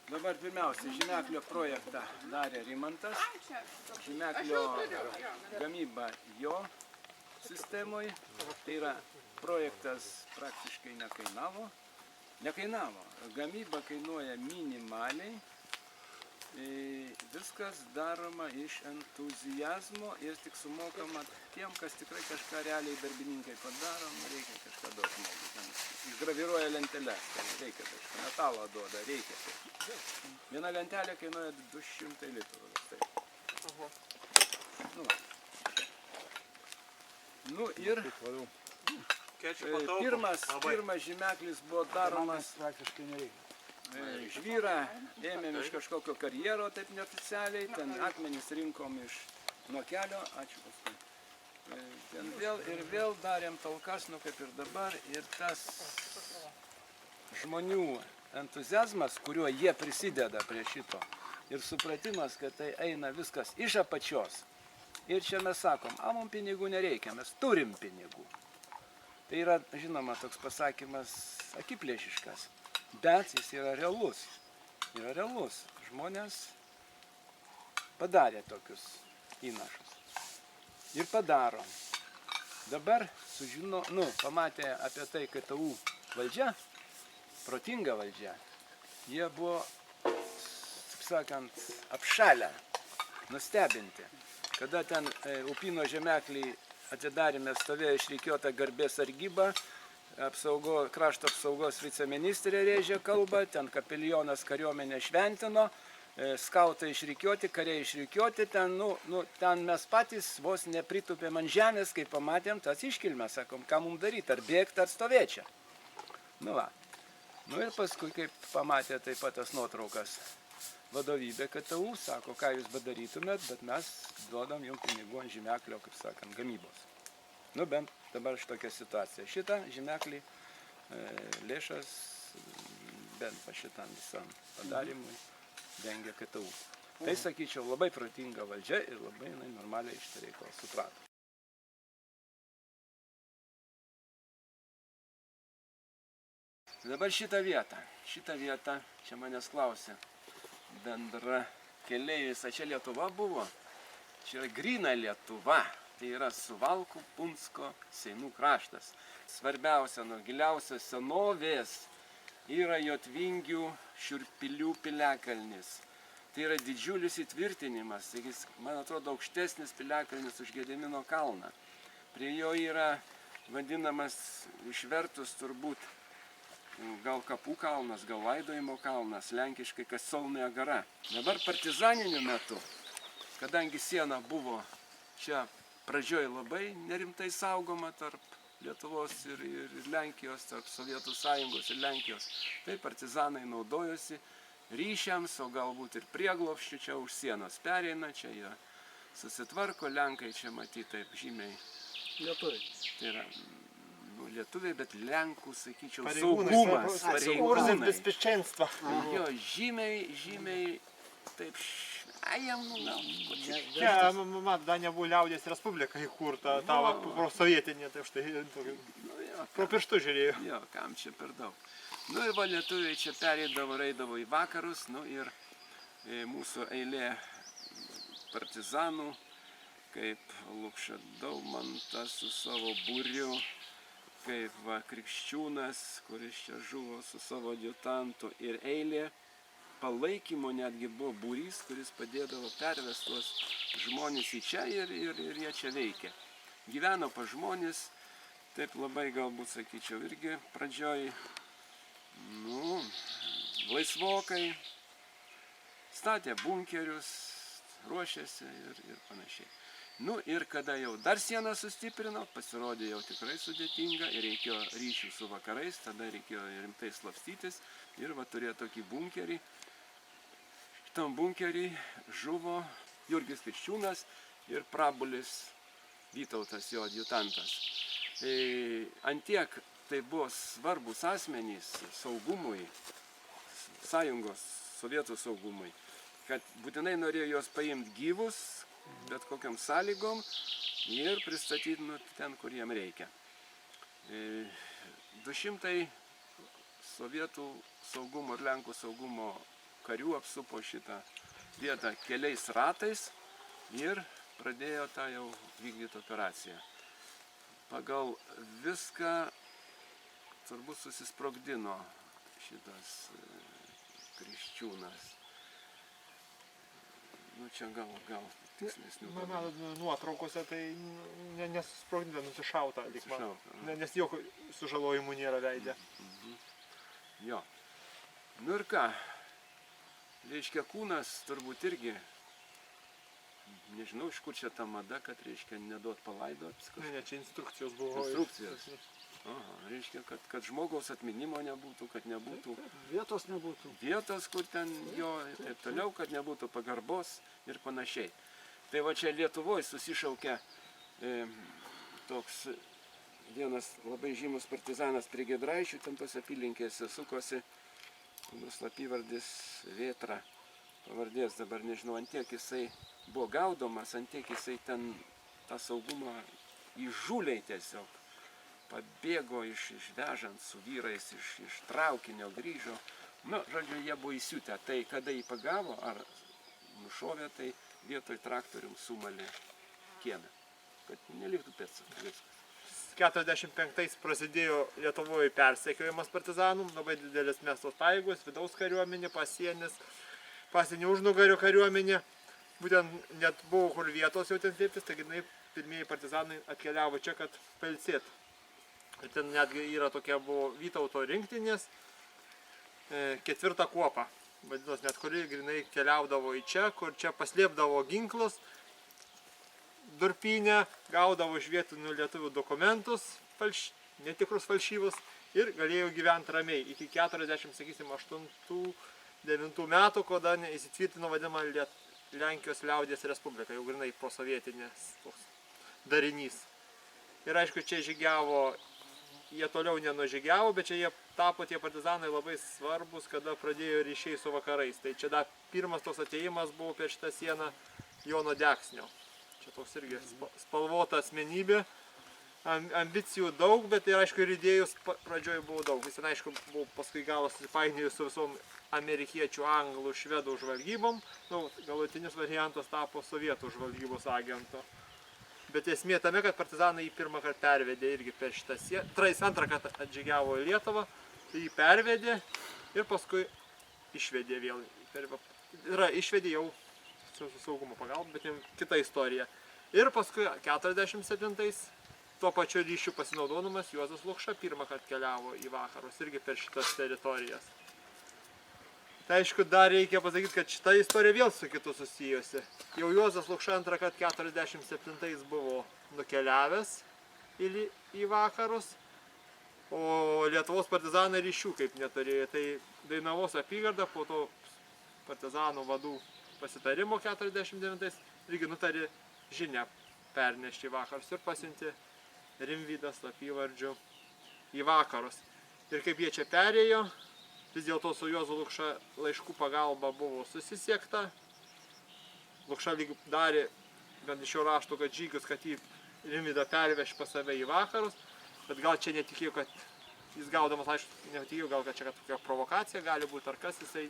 Dabar pirmiausia, žymeklio projektą darė Rimantas. Žymeklio gamyba jo sistemoje. Tai yra projektas praktiškai nekainavo. Gamyba kainuoja minimaliai. Viskas daroma iš entuzijazmo ir tik sumokama tiem, kas tikrai kažką realiai darbininkai padaro, reikia kažką duoti žmogui. Išgraviruoja lenteles, reikia kažką, metalo duoda, reikia. Viena lentelė kainuoja 200 litrų. Nu ir pirmas žymeklis buvo daromas. Žvyrą ėmėm iš kažkokio karjero, taip neoficialiai, ten akmenys rinkom nuo kelio, ačiū paskui. Ir vėl darėm talkas, kaip ir dabar, ir tas žmonių entuziazmas, kuriuo jie prisideda prie šito, ir supratimas, kad tai eina viskas iš apačios. Ir čia mes sakom, mums pinigų nereikia, mes turim pinigų. Tai yra, žinoma, toks pasakymas akiplėšiškas. Bet jis yra realus. Žmonės padarė tokius įnašus. Ir padaro. Dabar pamatė apie tai KTU valdžia, protinga valdžia, jie buvo, taip sakant, apšalę, nustebinti. Kada ten Upyno žemeklį atidarėme, stovėjo išrikiuota garbės sargyba, krašto apsaugos viceministrė rėžė kalbą, ten kapelionas kariuomenę šventino, skautai išrikiuoti, kariai išrikiuoti, ten mes patys vos nepritupėm ant žemės, kai pamatėm tas iškilmes, sakom, ką mums daryti, ar bėgti, ar stovėti čia. Ir paskui, kaip pamatė taip pat tas nuotraukas, vadovybė KTU sako, ką jūs bedarytumėt, bet mes duodam jums pinigų ant žymeklio, kaip sakant, gamybos. Bent dabar šitokia situacija. Šitą žymeklį lėšas bent pa šitam visam padarimui dengia KTU. Tai, sakyčiau, labai protinga valdžia ir labai normaliai šitą reikalą suprato. Dabar šitą vietą, čia manęs klausė, bendra keliai, visa čia Lietuva buvo, čia yra gryna Lietuva. Tai yra Suvalkų, Punsko, Seinų kraštas. Svarbiausia, nuo giliausios senovės yra Jotvingių Šiurpilių piliakalnis. Tai yra didžiulis įtvirtinimas, man atrodo, aukštesnis piliakalnis už Gedimino kalną. Prie jo yra vadinamas, išvertus turbūt, gal kapų kalnas, gal laidojimo kalnas, lenkiškai Kasolnė gara. Dabar partizaniniu metu, kadangi siena buvo čia pradžioj labai nerimtai saugoma tarp Lietuvos ir Lenkijos, tarp Sovietų sąjungos ir Lenkijos. Tai partizanai naudojosi ryšiams, o galbūt ir prieglobsčiu čia už sienos pereina, čia jie susitvarko, Lenkai čia matyti taip žymiai. Lietuviai. Tai yra lietuviai, bet Lenkų, sakyčiau, saugumas, pareigūnai. Jo, žymiai taip Čia, dar nebuvo Liaudės Respublika įkurta, tavo prosovietinė, tai štai pro pirštų žiūrėjau. Jo, kam čia per daug. Ir lietuviai čia reidavo į vakarus, ir mūsų eilė partizanų, kaip Lukša Daumantas su savo būriu, kaip Krikščiūnas, kuris čia žuvo su savo adjutantu, ir eilė palaikymo netgi buvo būrys, kuris padėdavo pervest tuos žmonės į čia ir jie čia veikia. Gyveno pa žmonės, taip labai galbūt sakyčiau irgi pradžioj, laisvokai, statė bunkerius, ruošėsi ir panašiai. Ir kada jau dar sieną sustiprino, pasirodė jau tikrai sudėtinga ir reikėjo ryšių su vakarais, tada reikėjo rimtai slapstytis ir turėjo tokį bunkerį. Šitam bunkerį žuvo Jurgis Kriščiūnas ir Prabulis Vytautas, jo adjutantas. Antiek tai buvo svarbus asmenys saugumui, sąjungos, sovietų saugumui, kad būtinai norėjo juos paimti gyvus, bet kokiam sąlygom ir pristatyti ten, kur jiem reikia. 200 sovietų saugumo ir Lenkų saugumo karių apsupo šitą vietą keliais ratais ir pradėjo tą jau vykdyti operaciją. Pagal viską turbūt susisprogdino šitas Kriščiūnas. Nu čia gal tikslesnių. Man nuotraukose tai nesusprogdinta, nusišauta. Nes jokio sužalojimų nėra veidė. Jo. Nu ir ką, reiškia kūnas turbūt irgi, nežinau iš kur čia ta mada, kad reiškia neduot palaidot. Ne, čia instrukcijos buvo. Instrukcijos. Aha, reiškia, kad žmogaus atminimo nebūtų, kad nebūtų Vietos nebūtų. vietos, kur ten jo ir taip toliau, kad nebūtų pagarbos ir panašiai. Tai va čia Lietuvoje susišaukia toks vienas labai žymus partizanas prie Giedraičių, ten tos apylinkėse sukosi, slapyvardis Vėtra, pavardės dabar nežinau, ant tiek jisai buvo gaudomas, ant tiek jisai ten tą saugumą įžūliai tiesiog pabėgo išvežant su vyrais iš traukinio, grįžo. Nu, žodžiu, jie buvo įsiutę. Tai kada jį pagavo ar nušovė, tai vietoj traktorium sumalė kieną, kad neliktų pėdsakų. 45 prasidėjo Lietuvoje persekiojimas partizanų, labai didelis mestos pajėgos, vidaus kariuomenė, pasienio užnugario kariuomenė. Būtent net buvo kur vietos jau ten slėptis, taigi pirmieji partizanai atkeliavo čia, kad pailsėti. Ir ten netgi yra tokia buvo Vytauto rinktinės 4 kuopa. Vadinasi, net kuri grinai keliaudavo į čia, kur čia paslėpdavo ginklus, durpynę, gaudavo iš vietinių lietuvių dokumentus, netikrus falšyvus ir galėjo gyventi ramiai iki 48-9 metų, kada įsitvirtino vadinama Lenkijos liaudies Respublika, jau grinai prosovietinės darinys. Ir aišku, čia žygiavo, jie toliau nenužygiavo, bet čia jie tapo tie partizanai labai svarbus, kada pradėjo ryšiai su vakarais. Tai čia dar pirmas tos atėjimas buvo per šitą sieną Jono Deksnio. Čia toks irgi spalvota asmenybė, ambicijų daug, bet ir aišku ir idėjus pradžioje buvo daug. Jis ten aišku buvo paskui galo susipainiojus su visom amerikiečių, anglų, švedų žvalgybom. Nu, galutinis variantas tapo sovietų žvalgybos agento. Bet esmė tame, kad partizanai jį pirmą kartą pervedė irgi per šitą sieną. Antrą kartą atžygiavo į Lietuvą, tai jį pervedė ir paskui išvedė vėl. Išvedė jau su saugumo pagalba, bet jau kita istorija. Ir paskui 47-ais tuo pačiu ryšiu pasinaudodamas Juozas Lukša pirmą kartą keliavo į vakarus irgi per šitas teritorijas. Tai aišku, dar reikia pasakyti, kad šita istorija vėl su kitu susijusi. Jau Juozas Lukša antrą kartą 47-ais buvo nukeliavęs į vakarus, o Lietuvos partizanai ryšių kaip neturėjo. Tai Dainavos apygarda po to partizanų vadų pasitarimo 49-ais irgi nutarė žinią pernešti į vakarus ir pasiuntė Rimvydą slapyvardžiu į vakarus. Ir kaip jie čia perėjo, vis dėlto su Juozu Lukša laiškų pagalba buvo susisiekta. Lukša lyg darė, bent iš jo rašto, kad žygius, kad jį Rimvydą perveš pas save į vakarus, bet gal čia netikėjo, kad jis gaudamas, aišku, netikėjo, gal kad čia tokia provokacija gali būti, ar kas jisai.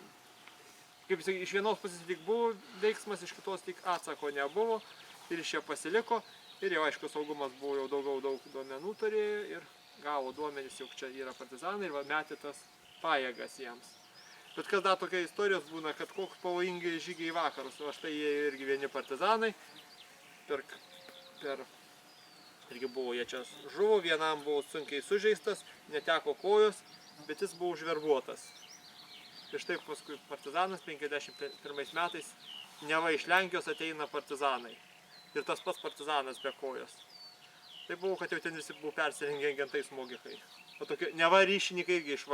Kaip jisai, iš vienos pusės lyg buvo veiksmas, iš kitos lyg atsako nebuvo ir iš čia pasiliko. Ir jau aišku, saugumas buvo jau daug duomenų turėjo ir gavo duomenys, jog čia yra partizanai ir metė tas pajėgas jiems. Bet kas dar tokia istorijos būna, kad koks pavojingai žygiai į vakarus. O štai jie irgi vieni partizanai, irgi buvo jie čia žuvo, vienam buvo sunkiai sužeistas, neteko kojos, bet jis buvo užverbuotas. Ir štai paskui partizanas 51 metais neva iš Lenkijos ateina partizanai. Ir tas pats partizanas be kojos. Tai buvo, kad jau ten visi buvo persirengę agentai smogikai. O tokie neva ryšininkai irgi iš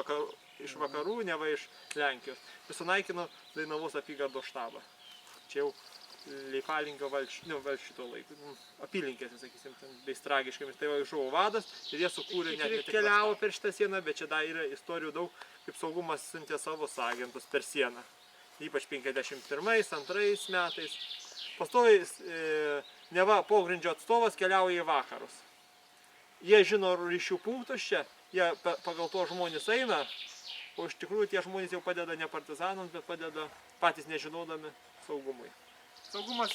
vakarų, neva iš Lenkijos. Ir sunaikino Dainavos apygardos štabą. Čia jau Leipalingio šito laikų, apylinkėse, sakysim, bei tragiškomis. Tai žuvo vadas ir jie sukūrė net keliavo per šitą sieną, bet čia dar yra istorijų daug, kaip saugumas siuntė savo agentus per sieną. Ypač 51-2 metais. Pastoviai neva pogrindžio atstovas keliauja į vakarus. Jie žino ryšių punktus čia, jie pagal to žmonės eina O iš tikrųjų tie žmonės jau padeda ne partizanams, bet padeda patys nežinodami saugumui. Saugumas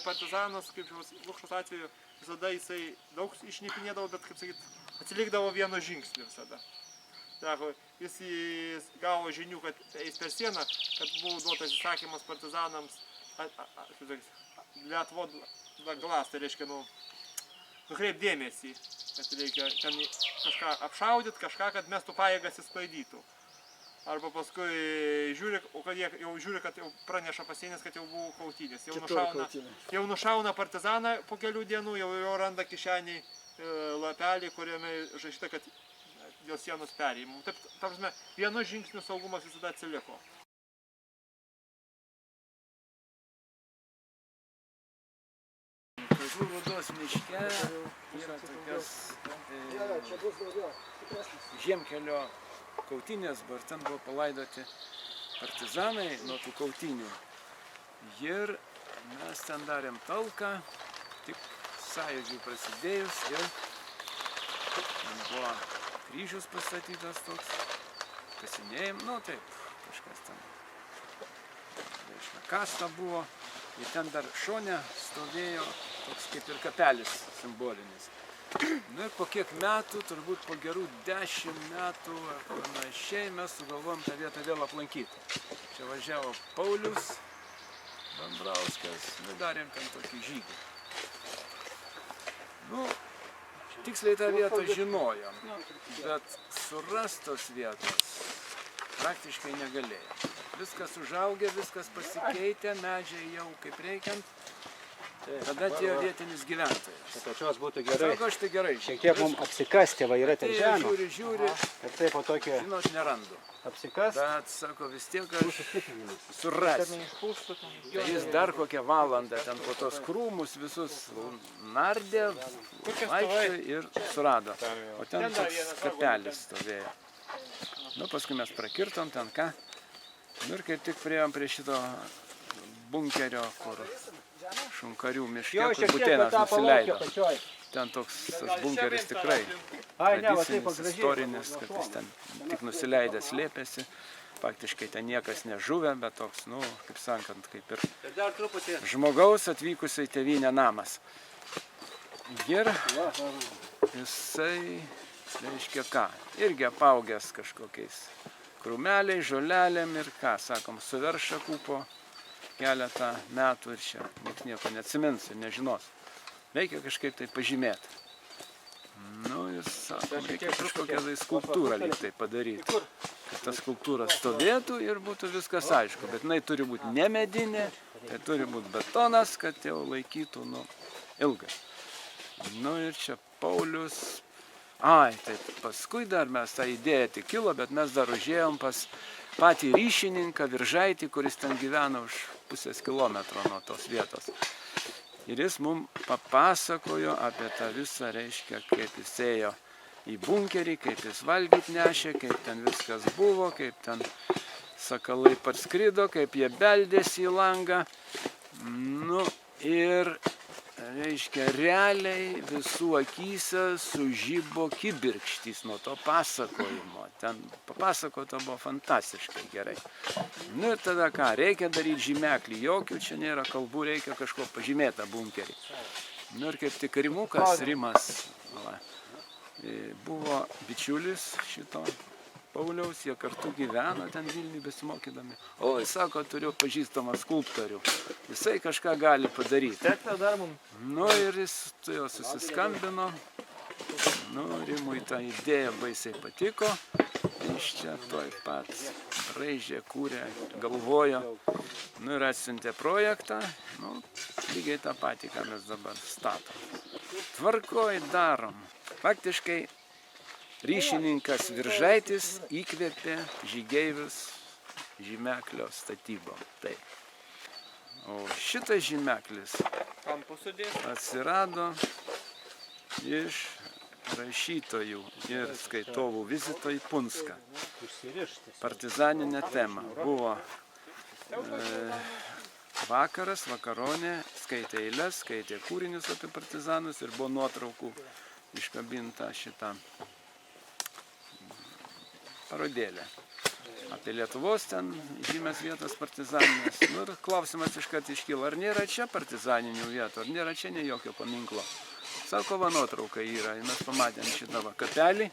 partizanas, kaip Lukšos atveju, visada jisai daug išnipinėdavo, bet, kaip sakyt, atsilikdavo vieno žingsniu visada. Sako, jis gavo žinių, kad eis per sieną, kad buvo duotas įsakymas partizanams Lietuvos glas, tai reiškia, nukreip dėmesį, kad reikia ten kažką apšaudyti, kažką, kad mestų pajėgas įsklaidytų. Arba paskui žiūri, kad jie jau žiūri, kad jau praneša pasienis, kad jau buvo kautynės. Jau nušauna partizaną po kelių dienų, jau randa kišeniai lapelį, kuriame žašta, kad dėl sienos perėjimų. Taip, prasme, vienu žingsniu saugumas visada atsiliko. Kazlų Rūdos miške yra tokios Žiemkelio kautynės, ir ten buvo palaidoti partizanai nuo tų kautynių. Ir mes ten darėm talką, tik sąjūdžiui prasidėjus ir ten buvo kryžius pastatytas toks, kasinėjim, taip, kažkas ten, reiškia, kasta buvo. Ir ten dar šone stovėjo toks kaip ir kapelis simbolinis. Ir po kiek metų, turbūt po gerų 10 metų ar panašiai, mes sugalvojom tą vietą vėl aplankyti. Čia važiavo Paulius Dambrauskas, darėm ten tokį žygį. Tiksliai tą vietą žinojom, bet surastos vietos praktiškai negalėjom. Viskas užaugė, viskas pasikeitė, medžiai jau kaip reikiant. Tada atėjo vietinis gyventojas. Pačios būtų gerai. Sako, aš tai gerai. Šiek tiek mums apsikasti, va yra ten žemė. Žiūri. Ir taip po tokį Žinot, nerandu. apsikast. Bet, sako, vis tiek aš surasiu. Jis dar kokią valandą ten po tos krūmus visus nardė, vaikščiojo ir surado. O ten toks kapelis stovėjo. Paskui mes prakirtom ten ką. Ir kaip tik priėjom prie šito bunkerio, kur Šunkarių miške, kur Butėnas nusileido. Ten toks bunkeris tikrai tradicinis, istorinis, kad jis ten tik nusileidęs slėpėsi. Faktiškai ten niekas nežuvė, bet toks, kaip sakant, kaip ir žmogaus atvykusio į tėvynę namas. Ir jisai, reiškia ką, irgi apaugęs kažkokiais krūmeliai, žolelėm ir ką, sakom, suverš šakų po keletą metų ir čia nieko neatsimins ir nežinos. Reikia kažkaip tai pažymėti. Ir sakom, reikia kažkokią tai skulptūrą lyg tai padaryti. Kad ta skulptūra stovėtų ir būtų viskas aišku. Bet jinai turi būti ne medinė, tai turi būti betonas, kad jau laikytų ilgai. Ir čia Paulius. Tai paskui dar mes tą idėją tik kilo, bet mes dar užėjom pas patį ryšininką Viržaitį, kuris ten gyvena už pusės kilometro nuo tos vietos. Ir jis mums papasakojo apie tą visą, reiškia, kaip jis ėjo į bunkerį, kaip jis valgyti nešė, kaip ten viskas buvo, kaip ten sakalai parskrido, kaip jie beldėsi į langą. Ir reiškia, realiai visų akyse sužibo kibirkštys nuo to pasakojimo. Ten papasakota buvo fantastiškai gerai. Ir tada ką, reikia daryti žymeklį, jokių čia nėra kalbų, reikia kažko pažymėtą bunkerį. Ir kaip tik Rimas buvo bičiulis šito Pauliaus, jie kartu gyveno ten Vilniuje besimokydami. Jis sako, turiu pažįstamą skulptorių. Jisai kažką gali padaryti. Ir jis su juo susiskambino. Rimui ta idėja baisiai patiko. Iš čia toj pat braižė, kūrė, galvojo. Ir atsiuntė projektą. Lygiai tą patį, ką mes dabar statom. Tvarkoj darom. Faktiškai ryšininkas Viržaitis įkvėpė žygeivius žymeklio statybom. O šitas žymeklis atsirado iš rašytojų ir skaitovų vizito į Punską. Partizaninė tema buvo vakaras, vakaronė, skaitė eiles, skaitė kūrinius apie partizanus ir buvo nuotraukų iškabinta šitą parodėlė. apie Lietuvos ten žymės vietas partizaninės. Nu, ir klausimas iškart iškyla, ar nėra čia partizaninių vietų, ar nėra čia ne jokio paminklo. Sako, va nuotrauka yra, ir mes pamatėm šitą va kapelį.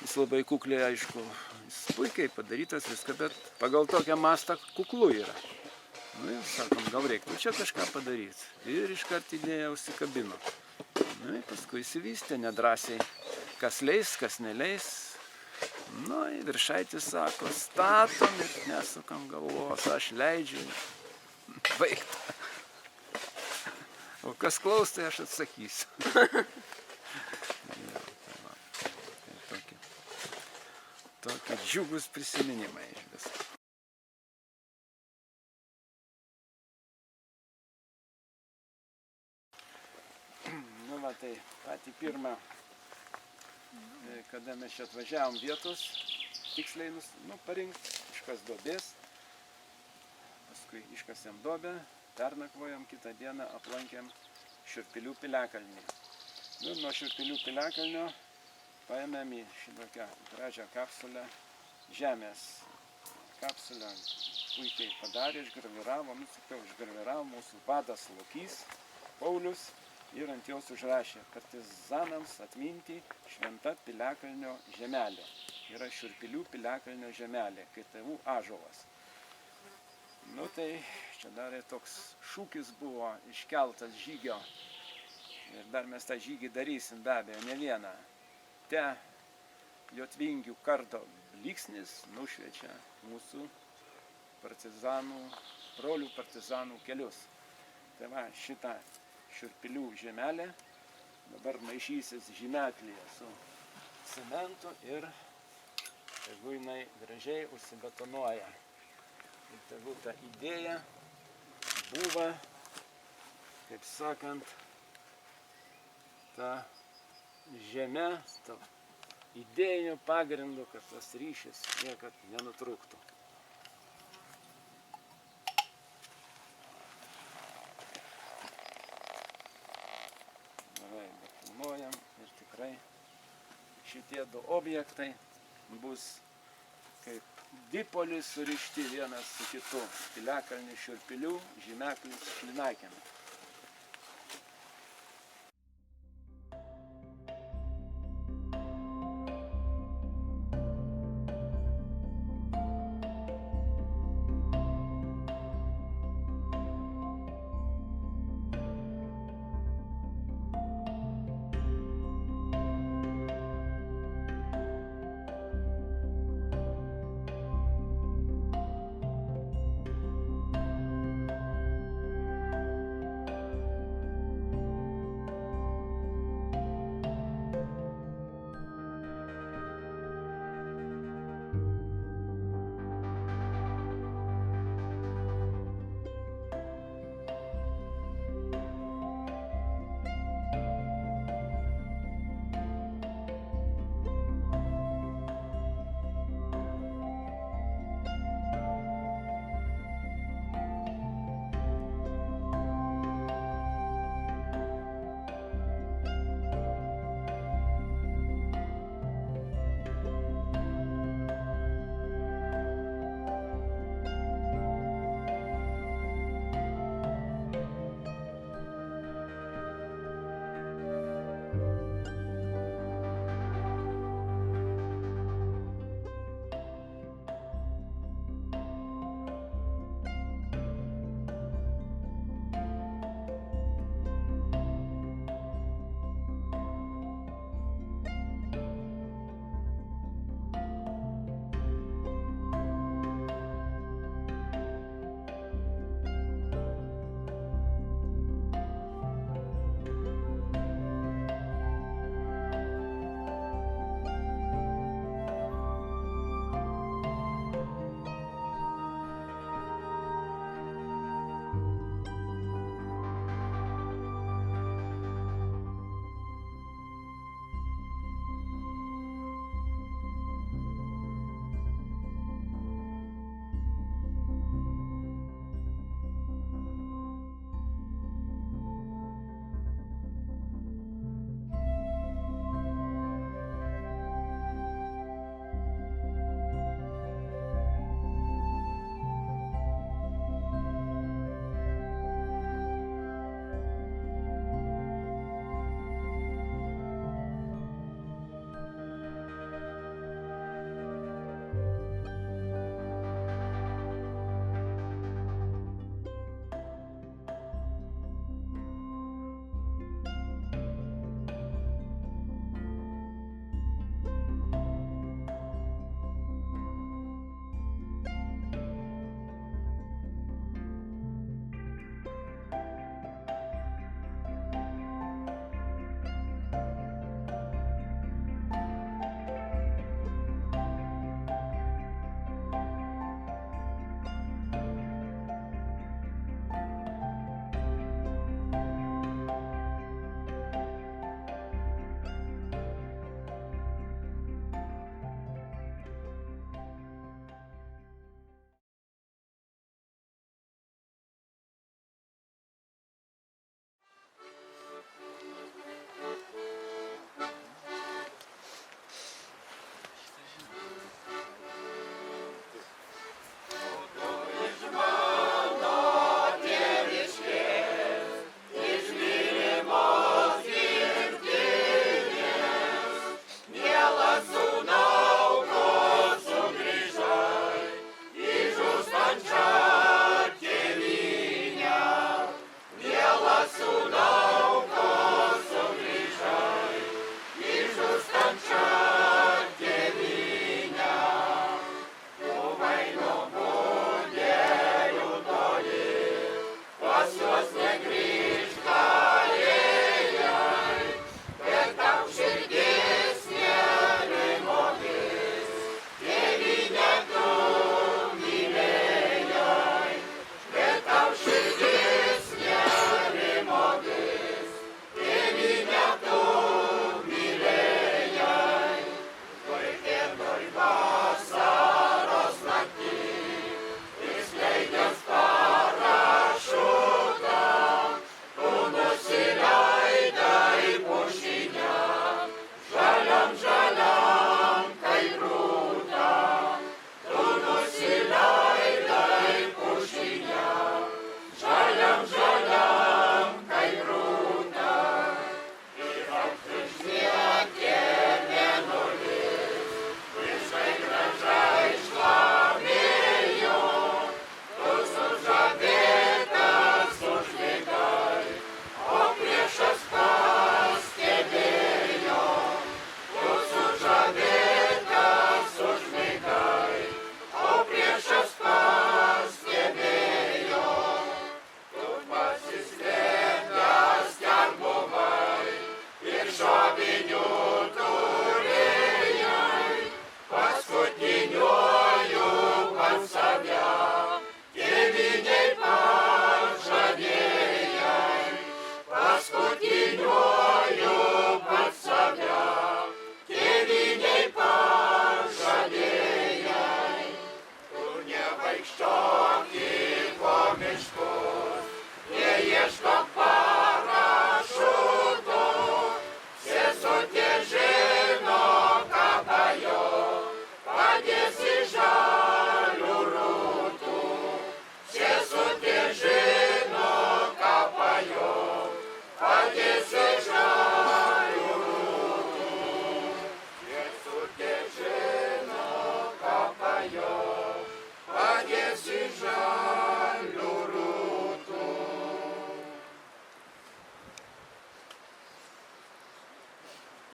Jis labai kukliai, aišku, jis puikiai padarytas viską, bet pagal tokią mastą kuklu yra. Nu ir sakom, gal reiktų čia kažką padaryti. Ir iškart idėja užsikabino. Nu ir paskui įsivystė nedrąsiai, kas leis, kas neleis. Nu ir Viršaitis sako, statom ir nesukam galvos, aš leidžiu. Baigta. O kas klaus, tai aš atsakysiu. Tokie džiugus prisiminimai iš visko. Nu va tai patį pirmą, kada mes čia atvažiavom vietos, tiksliai parinkt, iškas duobės, paskui iškasėm duobę, pernakvojom, kitą dieną aplankėm Šiurpilių piliakalnį. Nu, nuo Šiurpilių piliakalnio paėmėm į šitokią gražią kapsulę, žemės kapsulę, puikiai padarė, išgraviravo, išgraviravo mūsų vadas Lokys, Paulius, ir ant jos užrašė partizanams atminti šventa piliakalnio žemelė. Yra Šiurpilių piliakalnio žemelė, KTU ąžuolas. Nu tai čia dar toks šūkis buvo iškeltas žygio ir dar mes tą žygį darysim be abejo, ne vieną. Te Jotvingių kardo blyksnis nušviečia mūsų partizanų, brolių partizanų kelius. Tai va, šitą Šiurpilių žemelę dabar maišysis žymeklyje su cementu ir tegu jinai gražiai užsibetonuoja. Ir tegu ta idėja buvo, kaip sakant, ta žemė, ta idėjinių pagrindų, kad tas ryšys niekad nenutrūktų. Gerai, filmuojam ir tikrai šitie du objektai bus kaip dipolis surišti vienas su kitu. Piliakalnis Šiurpilių, žymeklis Šlynakiemė.